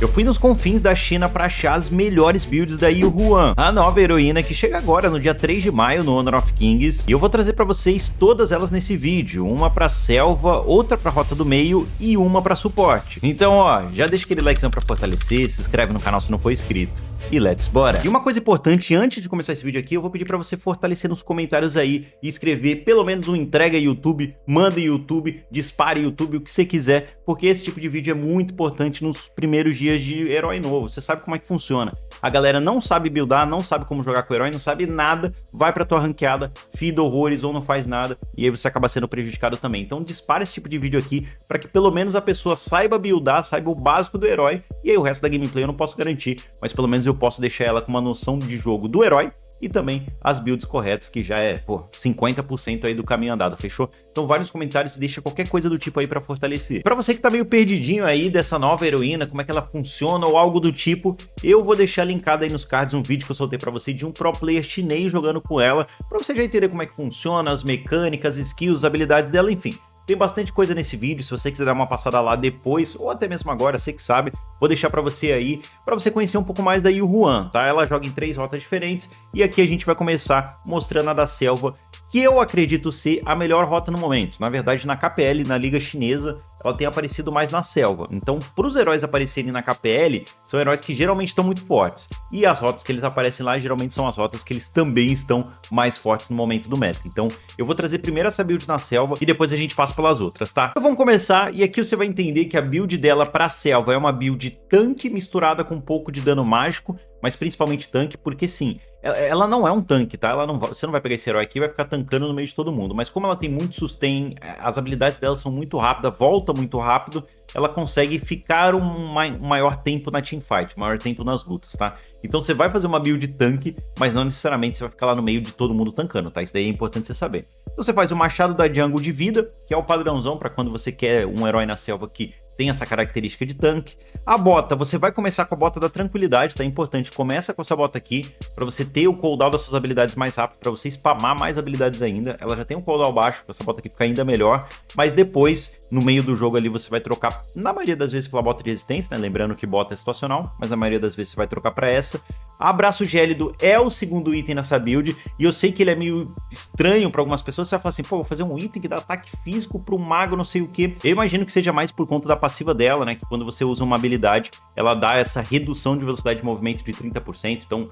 Eu fui nos confins da China para achar as melhores builds da Yu Huan, a nova heroína que chega agora no dia 3 de maio no Honor of Kings, e eu vou trazer para vocês todas elas nesse vídeo, uma para selva, outra para rota do meio e uma para suporte. Então ó, já deixa aquele likezão para fortalecer, se inscreve no canal se não for inscrito, e let's bora! E uma coisa importante, antes de começar esse vídeo aqui, eu vou pedir para você fortalecer nos comentários aí e escrever pelo menos um entrega YouTube, manda YouTube, dispare YouTube, o que você quiser, porque esse tipo de vídeo é muito importante nos primeiros dias de herói novo. Você sabe como é que funciona. A galera não sabe buildar, não sabe como jogar com o herói, não sabe nada, vai pra tua ranqueada, fida horrores ou não faz nada, e aí você acaba sendo prejudicado também. Então dispara esse tipo de vídeo aqui, para que pelo menos a pessoa saiba buildar, saiba o básico do herói, e aí o resto da gameplay eu não posso garantir, mas pelo menos eu posso deixar ela com uma noção de jogo do herói, e também as builds corretas, que já é, pô, 50% aí do caminho andado, fechou? Então vai nos comentários e deixa qualquer coisa do tipo aí pra fortalecer. Pra você que tá meio perdidinho aí dessa nova heroína, como é que ela funciona ou algo do tipo, eu vou deixar linkado aí nos cards um vídeo que eu soltei pra você de um pro player chinês jogando com ela, pra você já entender como é que funciona, as mecânicas, skills, habilidades dela, enfim. Tem bastante coisa nesse vídeo, se você quiser dar uma passada lá depois, ou até mesmo agora, você que sabe, vou deixar pra você aí, pra você conhecer um pouco mais da Yu Huan, tá? Ela joga em 3 rotas diferentes, e aqui a gente vai começar mostrando a da selva, que eu acredito ser a melhor rota no momento. Na verdade, na KPL, na Liga Chinesa, ela tem aparecido mais na selva. Então, para os heróis aparecerem na KPL, são heróis que geralmente estão muito fortes. E as rotas que eles aparecem lá, geralmente são as rotas que eles também estão mais fortes no momento do meta. Então, eu vou trazer primeiro essa build na selva e depois a gente passa pelas outras, tá? Então vamos começar, e aqui você vai entender que a build dela para a selva é uma build tanque misturada com um pouco de dano mágico, mas principalmente tanque, porque sim, ela não é um tanque, tá? Você não vai pegar esse herói aqui e vai ficar tancando no meio de todo mundo, mas como ela tem muito sustain, as habilidades dela são muito rápidas, volta muito rápido, ela consegue ficar um maior tempo na teamfight, um maior tempo nas lutas, tá? Então você vai fazer uma build tanque, mas não necessariamente você vai ficar lá no meio de todo mundo tancando, tá? Isso daí é importante você saber. Então você faz o machado da jungle de vida, que é o padrãozão para quando você quer um herói na selva que tem essa característica de tanque. A bota, você vai começar com a bota da tranquilidade, tá? É importante, começa com essa bota aqui, para você ter o cooldown das suas habilidades mais rápido, para você spamar mais habilidades ainda. Ela já tem um cooldown baixo, essa bota aqui fica ainda melhor, mas depois, no meio do jogo ali, você vai trocar, na maioria das vezes, pela bota de resistência, né? Lembrando que bota é situacional, mas na maioria das vezes você vai trocar para essa. Abraço gélido é o segundo item nessa build, e eu sei que ele é meio estranho para algumas pessoas. Você vai falar assim, pô, vou fazer um item que dá ataque físico para um mago, não sei o que. Eu imagino que seja mais por conta da passiva dela, né, que quando você usa uma habilidade, ela dá essa redução de velocidade de movimento de 30%, então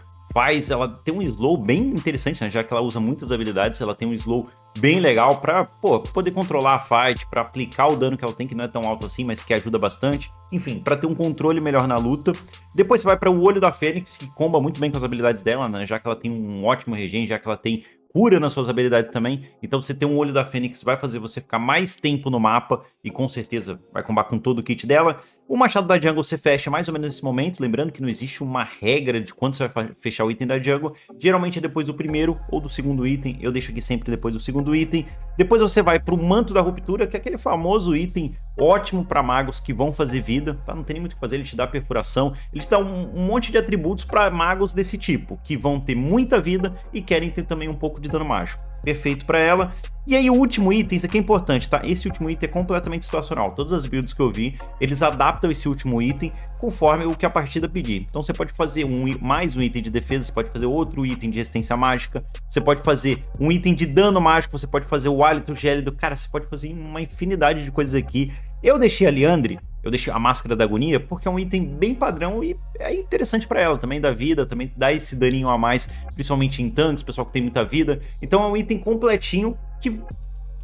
ela tem um slow bem interessante, né, já que ela usa muitas habilidades, ela tem um slow bem legal pra, pô, poder controlar a fight, pra aplicar o dano que ela tem, que não é tão alto assim, mas que ajuda bastante, enfim, pra ter um controle melhor na luta. Depois você vai para o Olho da Fênix, que comba muito bem com as habilidades dela, né, já que ela tem um ótimo regen, já que ela tem cura nas suas habilidades também, então você ter um Olho da Fênix vai fazer você ficar mais tempo no mapa e com certeza vai combar com todo o kit dela. O Machado da Jungle você fecha mais ou menos nesse momento, lembrando que não existe uma regra de quando você vai fechar o item da Jungle, geralmente é depois do primeiro ou do segundo item, eu deixo aqui sempre depois do segundo item. Depois você vai para o Manto da Ruptura, que é aquele famoso item ótimo para magos que vão fazer vida, tá? Não tem nem muito o que fazer, ele te dá perfuração, ele te dá um monte de atributos para magos desse tipo, que vão ter muita vida e querem ter também um pouco de dano mágico. Perfeito para ela. E aí o último item, isso aqui é importante, tá? Esse último item é completamente situacional. Todas as builds que eu vi, eles adaptam esse último item conforme o que a partida pedir. Então você pode fazer mais um item de defesa, você pode fazer outro item de resistência mágica, você pode fazer um item de dano mágico, você pode fazer o hálito gélido, cara, você pode fazer uma infinidade de coisas aqui. Eu deixei a Liandry, eu deixei a Máscara da Agonia, porque é um item bem padrão e é interessante pra ela, também dá vida, também dá esse daninho a mais, principalmente em tanques, pessoal que tem muita vida. Então é um item completinho que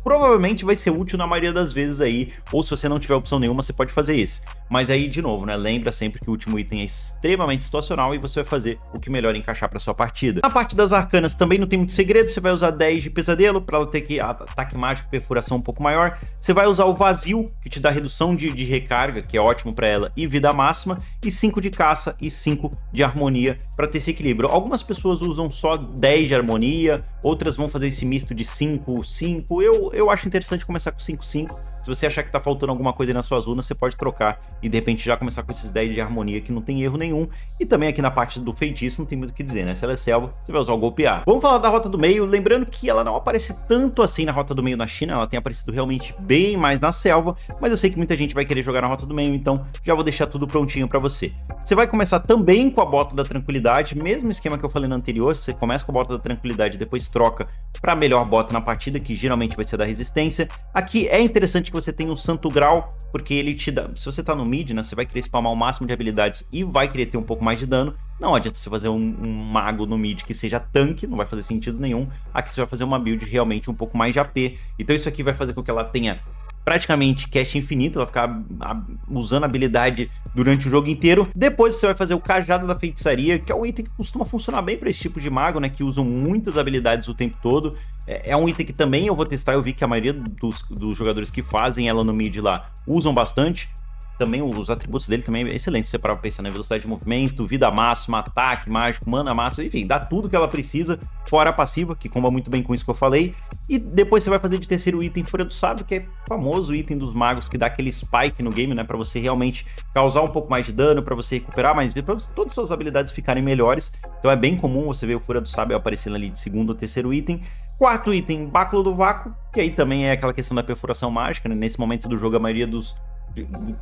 provavelmente vai ser útil na maioria das vezes aí, ou se você não tiver opção nenhuma, você pode fazer esse. Mas aí, de novo, né, lembra sempre que o último item é extremamente situacional e você vai fazer o que melhor encaixar para sua partida. Na parte das arcanas também não tem muito segredo, você vai usar 10 de pesadelo para ela ter que ataque mágico e perfuração um pouco maior. Você vai usar o vazio, que te dá redução de recarga, que é ótimo para ela, e vida máxima, e 5 de caça e 5 de harmonia para ter esse equilíbrio. Algumas pessoas usam só 10 de harmonia, outras vão fazer esse misto de 5, 5. Eu acho interessante começar com 5, 5. Se você achar que tá faltando alguma coisa aí nas suas runas, você pode trocar e de repente já começar com esses 10 de harmonia que não tem erro nenhum. E também aqui na parte do feitiço não tem muito o que dizer, né? Se ela é selva, você vai usar o golpear. Vamos falar da rota do meio, lembrando que ela não aparece tanto assim na rota do meio na China, ela tem aparecido realmente bem mais na selva, mas eu sei que muita gente vai querer jogar na rota do meio, então já vou deixar tudo prontinho pra você. Você vai começar também com a bota da tranquilidade, mesmo esquema que eu falei no anterior, você começa com a bota da tranquilidade e depois troca pra melhor bota na partida, que geralmente vai ser da resistência. Aqui é interessante que você tenha um santo grau, porque ele te dá, se você tá no mid, né, você vai querer spamar o máximo de habilidades e vai querer ter um pouco mais de dano. Não adianta você fazer um mago no mid que seja tanque, não vai fazer sentido nenhum. Aqui você vai fazer uma build realmente um pouco mais de AP, então isso aqui vai fazer com que ela tenha praticamente cast infinito, ela ficar usando a habilidade durante o jogo inteiro. Depois você vai fazer o cajado da feitiçaria, que é um item que costuma funcionar bem para esse tipo de mago, né, que usam muitas habilidades o tempo todo. É um item que também eu vou testar, eu vi que a maioria dos jogadores que fazem ela no mid lá usam bastante. Também os atributos dele também é excelente, você parar pra pensar na velocidade de movimento, vida máxima, ataque mágico, mana máxima, enfim, dá tudo que ela precisa, fora a passiva, que comba muito bem com isso que eu falei. E depois você vai fazer de terceiro item Fúria do Sábio, que é o famoso item dos magos que dá aquele spike no game, né, pra você realmente causar um pouco mais de dano, pra você recuperar mais vida, pra todas as suas habilidades ficarem melhores. Então é bem comum você ver o Fúria do Sábio aparecendo ali de segundo ou terceiro item. Quarto item, Báculo do Vácuo, que aí também é aquela questão da perfuração mágica, né, nesse momento do jogo a maioria dos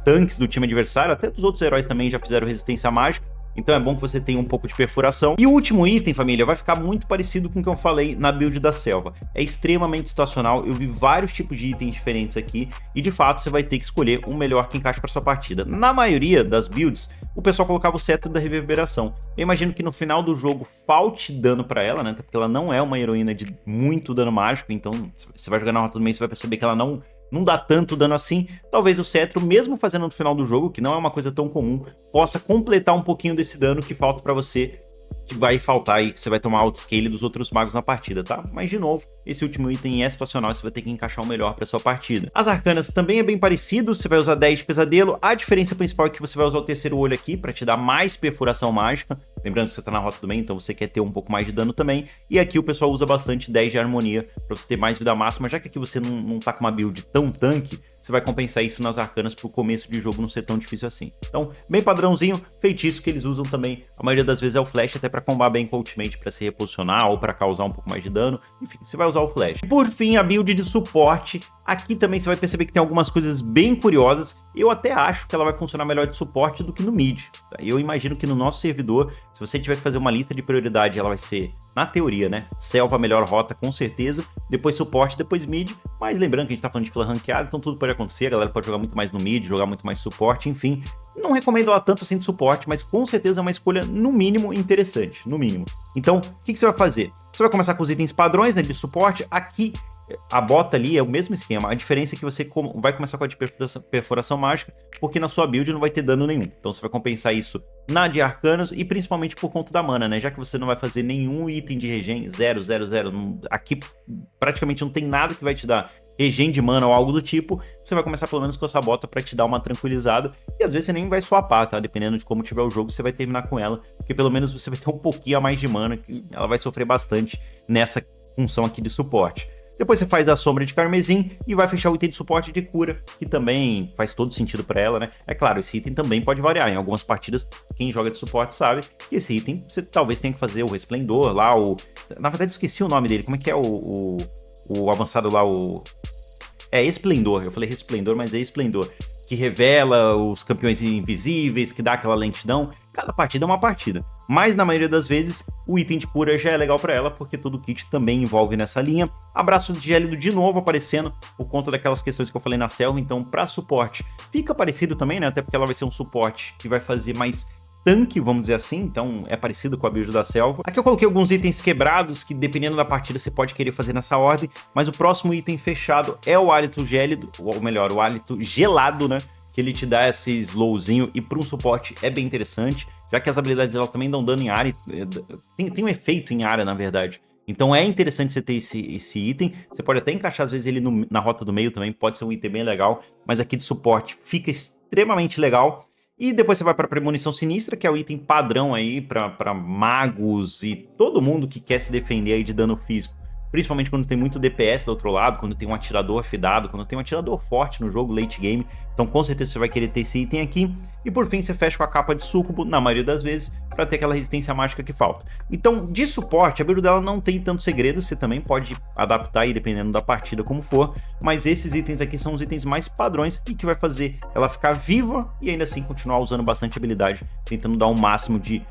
tanques do time adversário, até dos outros heróis também já fizeram resistência mágica, então é bom que você tenha um pouco de perfuração. E o último item, família, vai ficar muito parecido com o que eu falei na build da selva. É extremamente situacional, eu vi vários tipos de itens diferentes aqui, e de fato você vai ter que escolher o melhor que encaixa para sua partida. Na maioria das builds, o pessoal colocava o cetro da reverberação. Eu imagino que no final do jogo falte dano para ela, né, porque ela não é uma heroína de muito dano mágico, então você vai jogar na rota do meio, você vai perceber que ela não dá tanto dano assim. Talvez o cetro, mesmo fazendo no final do jogo, que não é uma coisa tão comum, possa completar um pouquinho desse dano que falta pra você, que vai faltar aí, que você vai tomar outscale dos outros magos na partida, tá? Mas de novo, esse último item é situacional, você vai ter que encaixar o melhor pra sua partida. As arcanas também é bem parecido, você vai usar 10 de pesadelo, a diferença principal é que você vai usar o terceiro olho aqui pra te dar mais perfuração mágica, lembrando que você tá na rota do bem, então você quer ter um pouco mais de dano também, e aqui o pessoal usa bastante 10 de harmonia pra você ter mais vida máxima, já que aqui você não tá com uma build tão tanque, você vai compensar isso nas arcanas pro começo de jogo não ser tão difícil assim. Então, bem padrãozinho, feitiço que eles usam também, a maioria das vezes é o flash, até pra combar bem com o ultimate pra se reposicionar ou pra causar um pouco mais de dano, enfim, você vai usar o flash. Por fim, a build de suporte. Aqui também você vai perceber que tem algumas coisas bem curiosas. Eu até acho que ela vai funcionar melhor de suporte do que no mid. Tá? Eu imagino que no nosso servidor, se você tiver que fazer uma lista de prioridade, ela vai ser, na teoria, né? Selva, melhor rota, com certeza. Depois suporte, depois mid. Mas lembrando que a gente tá falando de fila ranqueada, então tudo pode acontecer. A galera pode jogar muito mais no mid, jogar muito mais suporte, enfim. Não recomendo ela tanto assim de suporte, mas com certeza é uma escolha, no mínimo, interessante. No mínimo. Então, o que você vai fazer? Você vai começar com os itens padrões, né, de suporte. Aqui, a bota ali é o mesmo esquema, a diferença é que você vai começar com a de perfuração mágica, porque na sua build não vai ter dano nenhum. Então você vai compensar isso na de arcanos e principalmente por conta da mana, né? Já que você não vai fazer nenhum item de regen, 0, 0, 0, aqui praticamente não tem nada que vai te dar regen de mana ou algo do tipo, você vai começar pelo menos com essa bota pra te dar uma tranquilizada, e às vezes você nem vai swapar, tá? Dependendo de como tiver o jogo, você vai terminar com ela, porque pelo menos você vai ter um pouquinho a mais de mana, que ela vai sofrer bastante nessa função aqui de suporte. Depois você faz a sombra de carmesim e vai fechar o item de suporte de cura, que também faz todo sentido pra ela, né? É claro, esse item também pode variar. Em algumas partidas, quem joga de suporte sabe que esse item você talvez tenha que fazer o resplendor lá, na verdade eu esqueci o nome dele, como é que é o avançado lá, É esplendor, eu falei resplendor, mas é esplendor, que revela os campeões invisíveis, que dá aquela lentidão. Cada partida é uma partida, mas na maioria das vezes o item de cura já é legal pra ela, porque todo o kit também envolve nessa linha. Abraço de gélido de novo aparecendo, por conta daquelas questões que eu falei na selva, então pra suporte fica parecido também, né, até porque ela vai ser um suporte que vai fazer mais tanque, vamos dizer assim, então é parecido com a build da selva. Aqui eu coloquei alguns itens quebrados, que dependendo da partida você pode querer fazer nessa ordem, mas o próximo item fechado é o hálito gélido, ou melhor, o hálito gelado, né, que ele te dá esse slowzinho, e para um suporte é bem interessante, já que as habilidades dela também dão dano em área, tem um efeito em área, na verdade. Então é interessante você ter esse item, você pode até encaixar às vezes ele na rota do meio também, pode ser um item bem legal, mas aqui de suporte fica extremamente legal. E depois você vai para a Premonição Sinistra, que é o item padrão aí para magos e todo mundo que quer se defender aí de dano físico. principalmente quando tem muito DPS do outro lado, quando tem um atirador afidado, quando tem um atirador forte no jogo late game, então com certeza você vai querer ter esse item aqui. E por fim você fecha com a capa de súcubo, na maioria das vezes, para ter aquela resistência mágica que falta. Então de suporte, a build dela não tem tanto segredo, você também pode adaptar aí dependendo da partida como for, mas esses itens aqui são os itens mais padrões e que vai fazer ela ficar viva e ainda assim continuar usando bastante habilidade, tentando dar um máximo de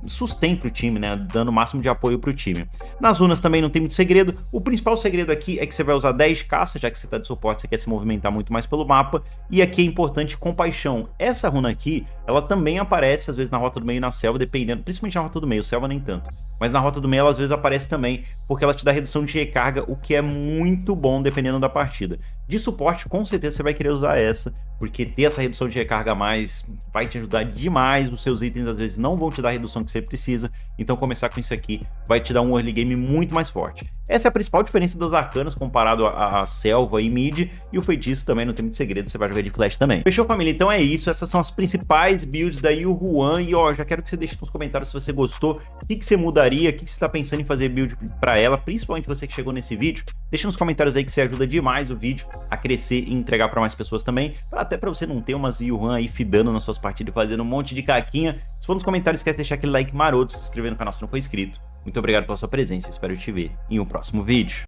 sustento pro time, né, dando o máximo de apoio pro time. Nas runas também não tem muito segredo, o principal segredo aqui é que você vai usar 10 de caça, já que você tá de suporte, você quer se movimentar muito mais pelo mapa, e aqui é importante compaixão. Essa runa aqui, ela também aparece às vezes na rota do meio e na selva, dependendo, principalmente na rota do meio, selva nem tanto, mas na rota do meio ela às vezes aparece também, porque ela te dá redução de recarga, o que é muito bom dependendo da partida. De suporte, com certeza você vai querer usar essa, porque ter essa redução de recarga a mais vai te ajudar demais, os seus itens às vezes não vão te dar a redução que você precisa, então começar com isso aqui vai te dar um early game muito mais forte. Essa é a principal diferença das arcanas comparado à selva e mid, e o feitiço também não tem muito segredo, você vai jogar de flash também. Fechou, família? Então é isso, essas são as principais builds da Yu Huan, e ó, já quero que você deixe nos comentários se você gostou, o que você mudaria, o que você tá pensando em fazer build pra ela, principalmente você que chegou nesse vídeo, deixa nos comentários aí que você ajuda demais o vídeo a crescer e entregar pra mais pessoas também, até pra você não ter umas Yu Huan aí fidando nas suas partidas e fazendo um monte de caquinha. Se for nos comentários, esquece de deixar aquele like maroto, se inscrever no canal se não for inscrito. Muito obrigado pela sua presença, espero te ver em um próximo vídeo.